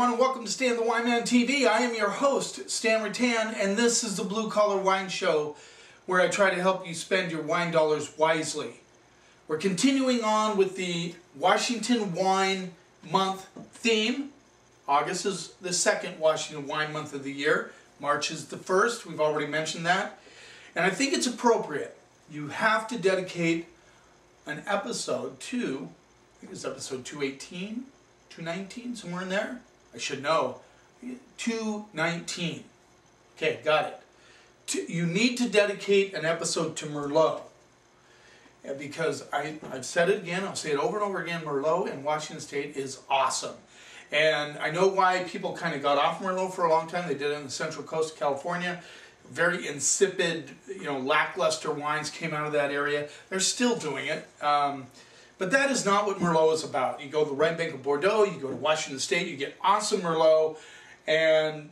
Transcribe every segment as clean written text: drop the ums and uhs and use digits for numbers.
everyone, and welcome to Stan the Wine Man TV. I am your host, Stan Rattan, and this is the Blue Collar Wine Show, where I try to help you spend your wine dollars wisely. We're continuing on with the Washington Wine Month theme. August is the second Washington Wine Month of the year. March is the first. We've already mentioned that. And I think it's appropriate. You have to dedicate an episode to, I think it's episode 218, 219, somewhere in there. I should know. 219. Okay, got it. You need to dedicate an episode to Merlot. Because I've said it again, I'll say it over and over again, Merlot in Washington State is awesome. And I know why people kind of got off Merlot for a long time. They did it on the Central Coast of California. Very insipid, lackluster wines came out of that area. They're still doing it. But that is not what Merlot is about. You go to the Red Bank of Bordeaux, you go to Washington State, you get awesome Merlot, and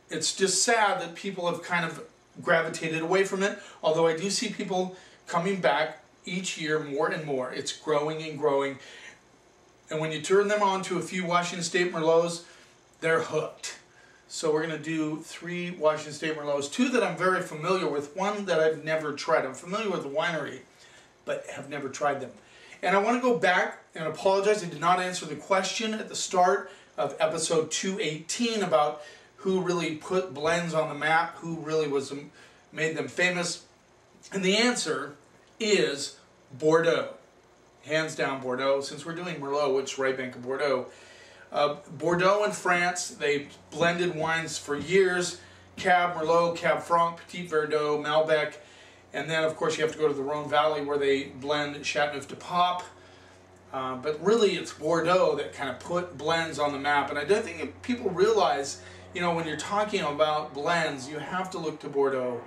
it's just sad that people have kind of gravitated away from it, although I do see people coming back each year more and more. It's growing and growing, and when you turn them on to a few Washington State Merlots, they're hooked. So we're going to do 3 Washington State Merlots, 2 that I'm very familiar with, 1 that I've never tried. I'm familiar with the winery, but have never tried them. And I want to go back and apologize. I did not answer the question at the start of episode 218 about who really put blends on the map, who really made them famous. And the answer is Bordeaux. Hands down Bordeaux. Since we're doing Merlot, which is Red Bank of Bordeaux. Bordeaux in France, they blended wines for years. Cab Merlot, Cab Franc, Petit Verdot, Malbec. And then, of course, you have to go to the Rhone Valley where they blend Chateauneuf de Pape. But really, it's Bordeaux that kind of put blends on the map. And I don't think if people realize, when you're talking about blends, you have to look to Bordeaux.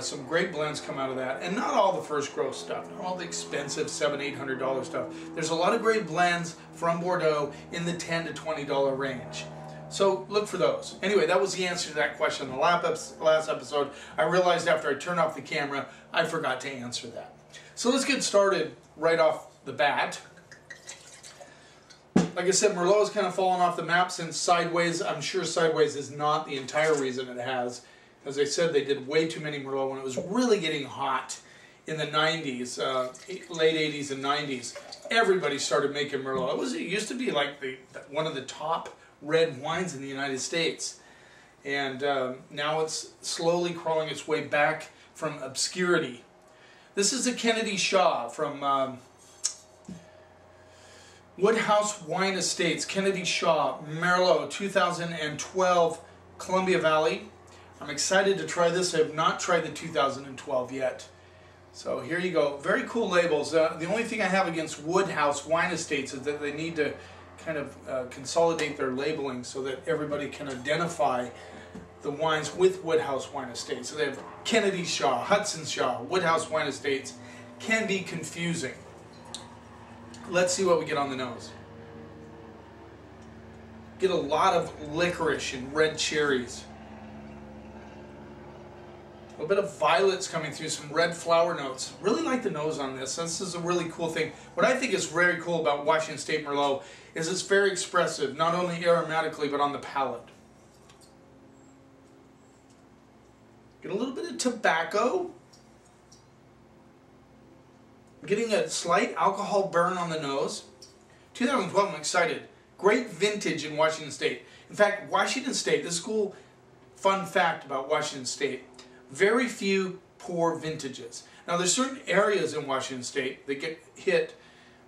Some great blends come out of that. And not all the first growth stuff, not all the expensive $700, $800 stuff. There's a lot of great blends from Bordeaux in the $10 to $20 range. So look for those. Anyway, that was the answer to that question in the last episode. I realized after I turned off the camera, I forgot to answer that. So let's get started right off the bat. Like I said, Merlot has kind of fallen off the map since Sideways. I'm sure Sideways is not the entire reason it has. As I said, they did way too many Merlot when it was really getting hot in the 90s, late 80s and 90s. Everybody started making Merlot. It used to be like one of the top red wines in the United States, and now it's slowly crawling its way back from obscurity. This is a Kennedy Shah from Woodhouse Wine Estates, Kennedy Shah Merlot 2012 Columbia Valley. I'm excited to try this. I have not tried the 2012 yet. So here you go. Very cool labels. The only thing I have against Woodhouse Wine Estates is that they need to kind of consolidate their labeling so that everybody can identify the wines with Woodhouse Wine Estates. So they have Kennedy Shah, Hudson Shah, Woodhouse Wine Estates. Can be confusing. Let's see what we get on the nose. Get a lot of licorice and red cherries. A little bit of violets coming through, some red flower notes. Really like the nose on this. This is a really cool thing. What I think is very cool about Washington State Merlot is it's very expressive, not only aromatically, but on the palate. Get a little bit of tobacco. Getting a slight alcohol burn on the nose. 2012, I'm excited. Great vintage in Washington State. In fact, Washington State, this is a cool fun fact about Washington State. Very few poor vintages. Now there's certain areas in Washington State that get hit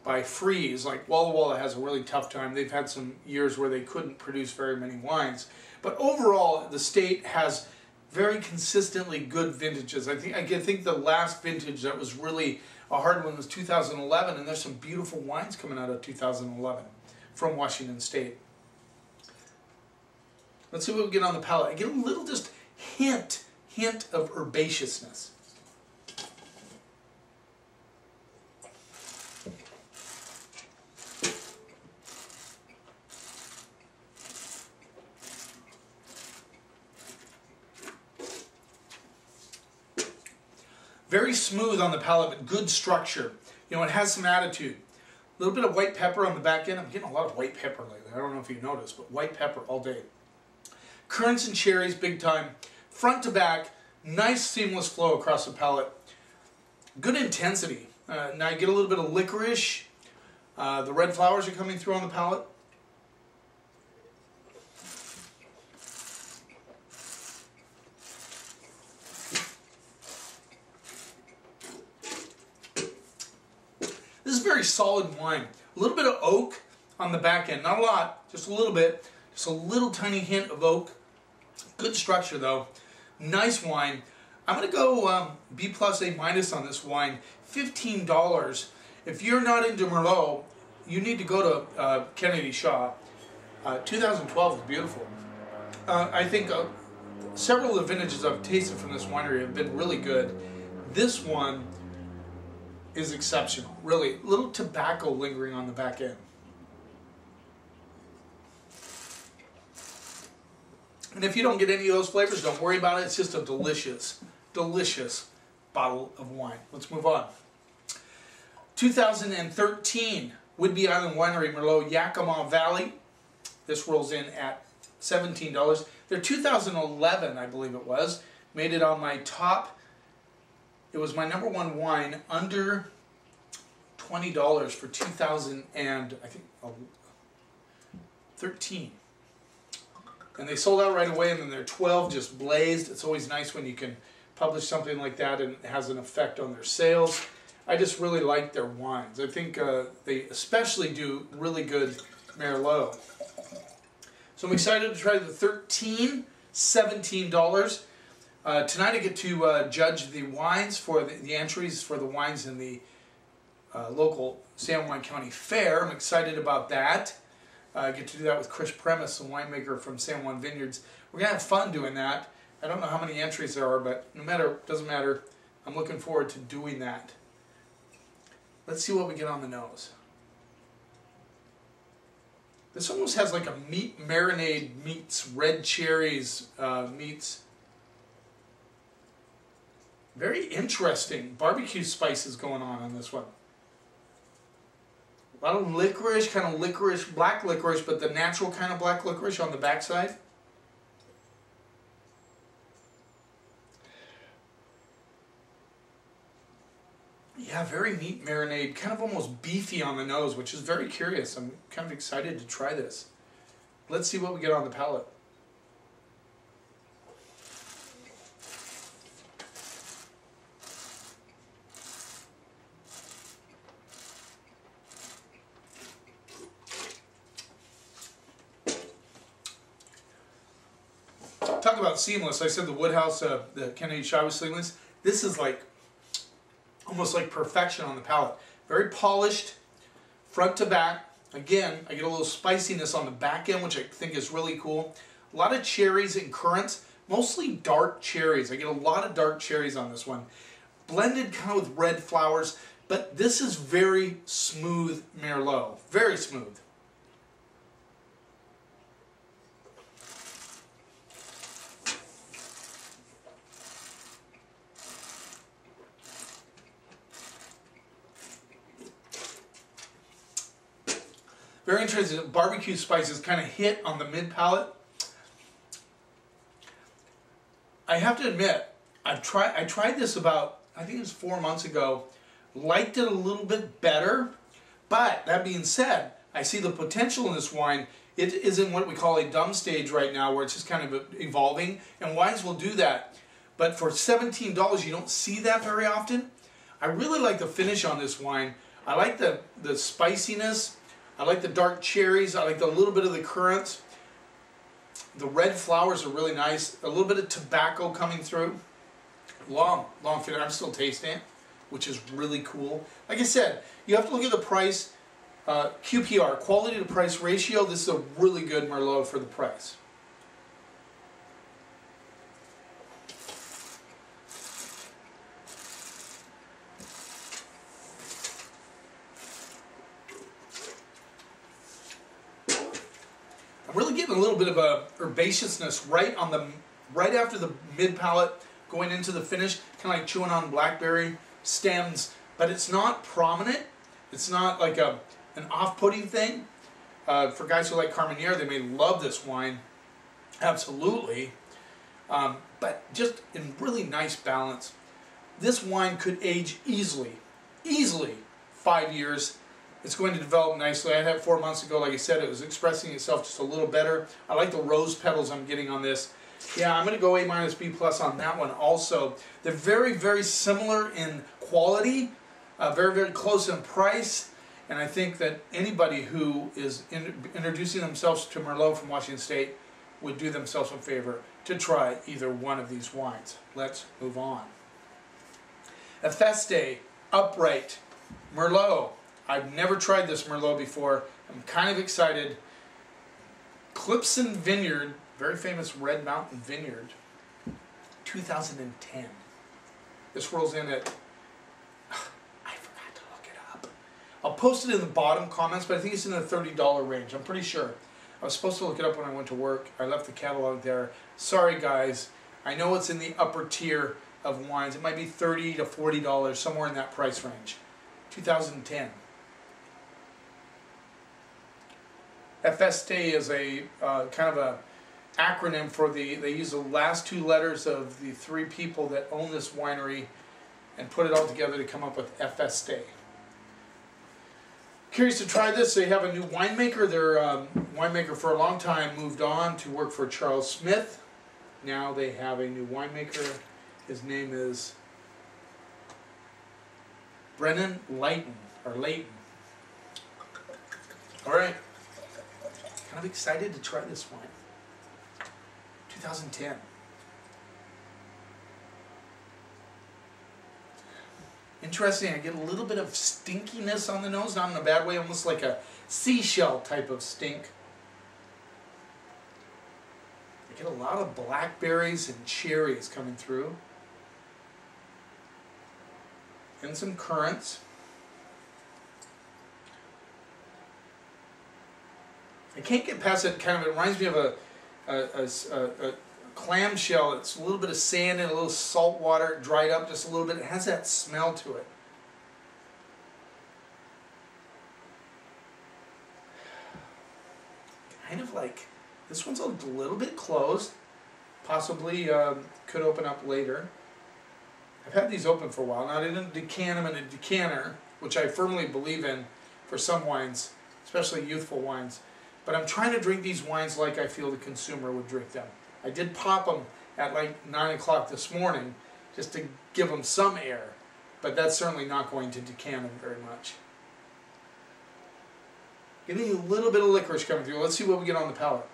by freeze, like Walla Walla has a really tough time. They've had some years where they couldn't produce very many wines. But overall, the state has very consistently good vintages. I think the last vintage that was really a hard one was 2011, and there's some beautiful wines coming out of 2011 from Washington State. Let's see what we get on the palate. I get a little just hint of herbaceousness. Very smooth on the palate, but good structure. It has some attitude. A little bit of white pepper on the back end. I'm getting a lot of white pepper lately. I don't know if you noticed, but white pepper all day. Currants and cherries, big time. Front to back, nice seamless flow across the palate. Good intensity. Now you get a little bit of licorice. The red flowers are coming through on the palate. This is very solid wine. A little bit of oak on the back end. Not a lot, just a little bit. Just a little tiny hint of oak. Good structure though. Nice wine. I'm going to go B plus A minus on this wine. $15. If you're not into Merlot, you need to go to Kennedy Shah. 2012 is beautiful. I think several of the vintages I've tasted from this winery have been really good. This one is exceptional. Really, a little tobacco lingering on the back end. And if you don't get any of those flavors, don't worry about it. It's just a delicious, delicious bottle of wine. Let's move on. 2013 Whidbey Island Winery Merlot Yakima Valley. This rolls in at $17. Their 2011, I believe it was, made it on my top. It was my number one wine under $20 for 2013. And they sold out right away, and then their 12 just blazed. It's always nice when you can publish something like that and it has an effect on their sales. I just really like their wines. I think they especially do really good Merlot. So I'm excited to try the 13, $17. Tonight I get to judge the wines for the entries for the wines in the local San Juan County Fair. I'm excited about that. I get to do that with Chris Premis, a winemaker from San Juan Vineyards. We're going to have fun doing that. I don't know how many entries there are, but no matter, doesn't matter. I'm looking forward to doing that. Let's see what we get on the nose. This almost has like a meat marinade meets red cherries meets. Very interesting barbecue spices going on this one. A lot of licorice, kind of licorice, black licorice, but the natural kind of black licorice on the backside. Yeah, very meat marinade, kind of almost beefy on the nose, which is very curious. I'm kind of excited to try this. Let's see what we get on the palate. Talk about seamless. I said the Woodhouse, the Kennedy Shah was seamless. This is like almost like perfection on the palate. Very polished, front to back. Again, I get a little spiciness on the back end, which I think is really cool. A lot of cherries and currants, mostly dark cherries. I get a lot of dark cherries on this one. Blended kind of with red flowers, but this is very smooth Merlot. Very smooth. Very interesting. Barbecue spices kind of hit on the mid palate. I have to admit, I tried this about, I think it was 4 months ago. Liked it a little bit better, but that being said, I see the potential in this wine. It is in what we call a dumb stage right now, where it's just kind of evolving, and wines will do that. But for $17, you don't see that very often. I really like the finish on this wine. I like the spiciness. I like the dark cherries. I like the little bit of the currants. The red flowers are really nice. A little bit of tobacco coming through. Long finish. I'm still tasting it, which is really cool. Like I said, you have to look at the price. QPR, quality to price ratio. This is a really good Merlot for the price. I'm really getting a little bit of a herbaceousness right after the mid palate, going into the finish, kind of like chewing on blackberry stems, but it's not prominent. It's not like a an off-putting thing. For guys who like Carmenere, they may love this wine. Absolutely. But just in really nice balance. This wine could age easily 5 years. It's going to develop nicely. I had it 4 months ago. Like I said, it was expressing itself just a little better. I like the rose petals I'm getting on this. Yeah, I'm going to go A- B+ on that one also. They're very, very similar in quality, very, very close in price. And I think that anybody who is introducing themselves to Merlot from Washington State would do themselves a favor to try either one of these wines. Let's move on. Efeste Upright Merlot. I've never tried this Merlot before. I'm kind of excited. Clipson Vineyard, very famous Red Mountain Vineyard, 2010. This rolls in at, I forgot to look it up. I'll post it in the bottom comments, but I think it's in the $30 range. I'm pretty sure. I was supposed to look it up when I went to work. I left the catalog there. Sorry guys. I know it's in the upper tier of wines. It might be $30 to $40, somewhere in that price range. 2010. Efeste is a kind of a acronym for they use the last two letters of the three people that own this winery and put it all together to come up with Efeste. Curious to try this. They have a new winemaker. Their winemaker for a long time moved on to work for Charles Smith. Now they have a new winemaker. His name is Brennan Layton. All right. Kind of excited to try this wine. 2010. Interesting, I get a little bit of stinkiness on the nose, not in a bad way, almost like a seashell type of stink. I get a lot of blackberries and cherries coming through. And some currants. I can't get past it. Kind of, it reminds me of a clamshell. It's a little bit of sand and a little salt water, dried up just a little bit. It has that smell to it. Kind of like, this one's a little bit closed. Possibly could open up later. I've had these open for a while. Now I didn't decant them in a decanter, which I firmly believe in for some wines, especially youthful wines. But I'm trying to drink these wines like I feel the consumer would drink them. I did pop them at like 9 o'clock this morning just to give them some air, but that's certainly not going to decant them very much. Getting a little bit of licorice coming through. Let's see what we get on the palate.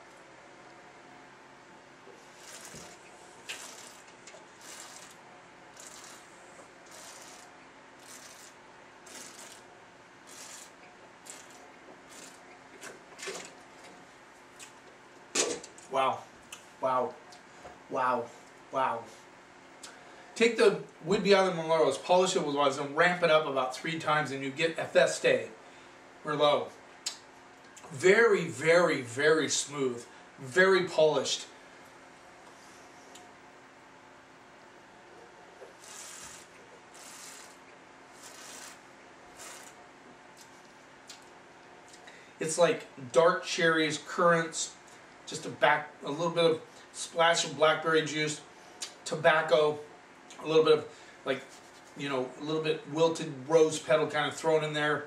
Wow, wow, wow, wow. Take the Whidbey Island Merlot, polish it with water, and ramp it up about 3 times, and you get Efeste Merlot. Very, very, very smooth, very polished. It's like dark cherries, currants, just a little bit of splash of blackberry juice, tobacco, a little bit of like, you know, a little bit wilted rose petal kind of thrown in there,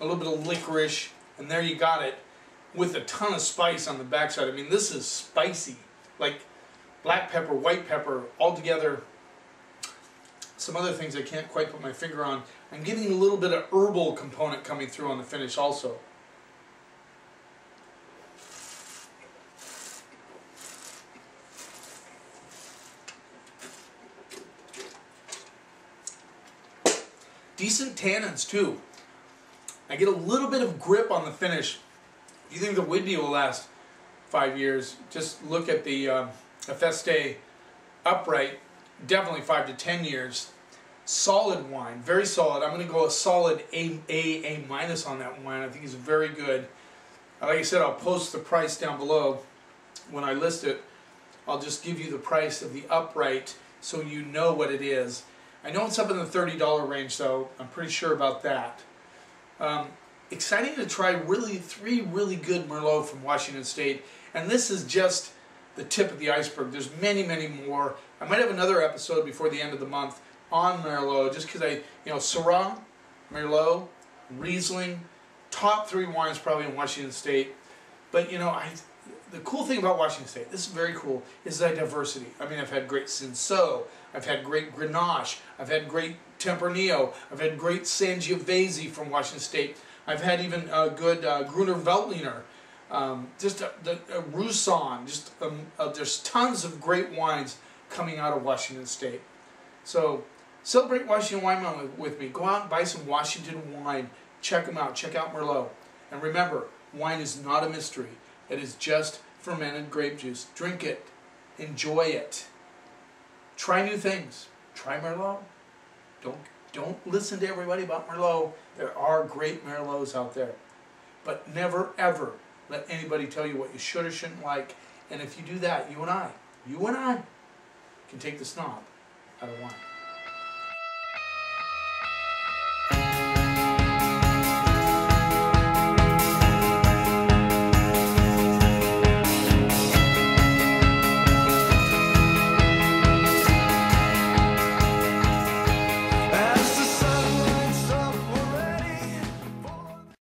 a little bit of licorice, and there you got it with a ton of spice on the backside. I mean, this is spicy, like black pepper, white pepper, all together. Some other things I can't quite put my finger on. I'm getting a little bit of herbal component coming through on the finish also. Decent tannins too. I get a little bit of grip on the finish. If you think the Whidbey will last 5 years, just look at the Efeste Upright. Definitely 5 to 10 years. Solid wine, very solid. I'm going to go a solid A- on that wine. I think it's very good. Like I said, I'll post the price down below when I list it. I'll just give you the price of the Upright so you know what it is. I know it's up in the $30 range, so I'm pretty sure about that. exciting to try three really good Merlot from Washington State, and this is just the tip of the iceberg. There's many, many more. I might have another episode before the end of the month on Merlot, just because Syrah, Merlot, Riesling, top 3 wines probably in Washington State. But the cool thing about Washington State, this is very cool, is the diversity. I mean, I've had great Cinsault, I've had great Grenache, I've had great Tempranillo, I've had great Sangiovese from Washington State. I've had even good Gruner Veltliner, the Roussan. There's tons of great wines coming out of Washington State. So celebrate Washington Wine Month with me. Go out and buy some Washington wine. Check them out. Check out Merlot. And remember, wine is not a mystery. It is just fermented grape juice. Drink it. Enjoy it. Try new things. Try Merlot. Don't listen to everybody about Merlot. There are great Merlots out there. But never, ever let anybody tell you what you should or shouldn't like. And if you do that, you and I can take the snob out of wine.